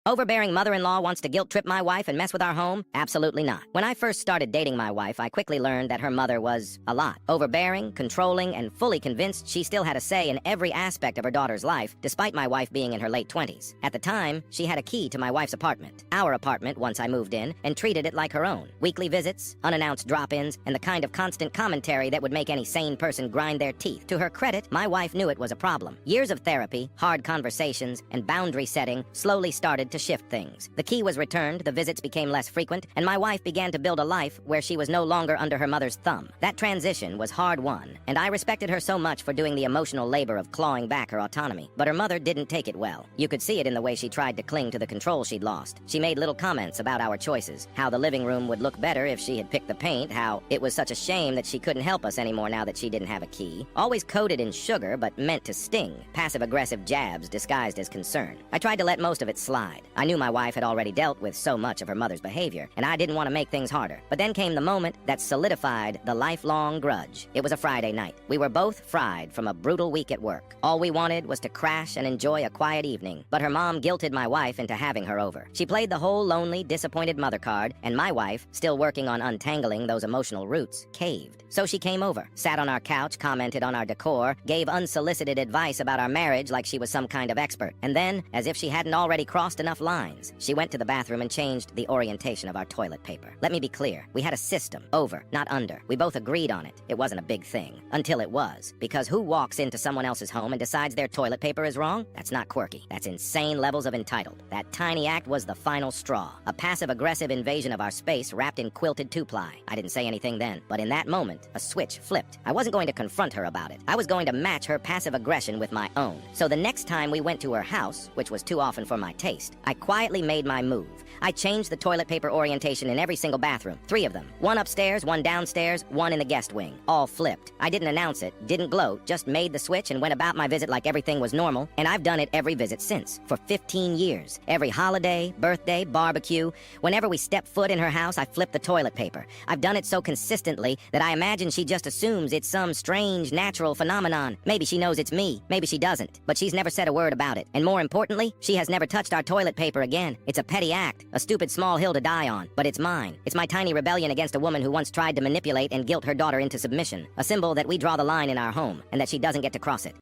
Overbearing mother-in-law wants to guilt-trip my wife and mess with our home? Absolutely not. When I first started dating my wife, I quickly learned that her mother was a lot. Overbearing, controlling, and fully convinced she still had a say in every aspect of her daughter's life, despite my wife being in her late 20s. At the time, she had a key to my wife's apartment. Our apartment, once I moved in, and treated it like her own. Weekly visits, unannounced drop-ins, and the kind of constant commentary that would make any sane person grind their teeth. To her credit, my wife knew it was a problem. Years of therapy, hard conversations, and boundary setting slowly started to shift things. The key was returned, the visits became less frequent, and my wife began to build a life where she was no longer under her mother's thumb. That transition was hard-won, and I respected her so much for doing the emotional labor of clawing back her autonomy. But her mother didn't take it well. You could see it in the way she tried to cling to the control she'd lost. She made little comments about our choices, how the living room would look better if she had picked the paint, how it was such a shame that she couldn't help us anymore now that she didn't have a key. Always coated in sugar, but meant to sting. Passive-aggressive jabs disguised as concern. I tried to let most of it slide. I knew my wife had already dealt with so much of her mother's behavior, and I didn't want to make things harder. But then came the moment that solidified the lifelong grudge. It was a Friday night. We were both fried from a brutal week at work. All we wanted was to crash and enjoy a quiet evening, but her mom guilted my wife into having her over. She played the whole lonely, disappointed mother card, and my wife, still working on untangling those emotional roots, caved. So she came over, sat on our couch, commented on our decor, gave unsolicited advice about our marriage like she was some kind of expert. And then, as if she hadn't already crossed enough lines, she went to the bathroom and changed the orientation of our toilet paper. Let me be clear, we had a system, over, not under. We both agreed on it. It wasn't a big thing. Until it was. Because who walks into someone else's home and decides their toilet paper is wrong? That's not quirky. That's insane levels of entitled. That tiny act was the final straw. A passive-aggressive invasion of our space wrapped in quilted two-ply. I didn't say anything then, but in that moment, a switch flipped. I wasn't going to confront her about it. I was going to match her passive aggression with my own. So the next time we went to her house, which was too often for my taste, I quietly made my move. I changed the toilet paper orientation in every single bathroom. 3 of them. 1 upstairs, 1 downstairs, 1 in the guest wing. All flipped. I didn't announce it, didn't gloat, just made the switch and went about my visit like everything was normal, and I've done it every visit since, for 15 years. Every holiday, birthday, barbecue, whenever we step foot in her house, I flip the toilet paper. I've done it so consistently that I imagine she just assumes it's some strange, natural phenomenon. Maybe she knows it's me, maybe she doesn't, but she's never said a word about it. And more importantly, she has never touched our toilet paper again. It's a petty act, a stupid small hill to die on, but it's mine. It's my tiny rebellion against a woman who once tried to manipulate and guilt her daughter into submission, a symbol that we draw the line in our home, and that she doesn't get to cross it.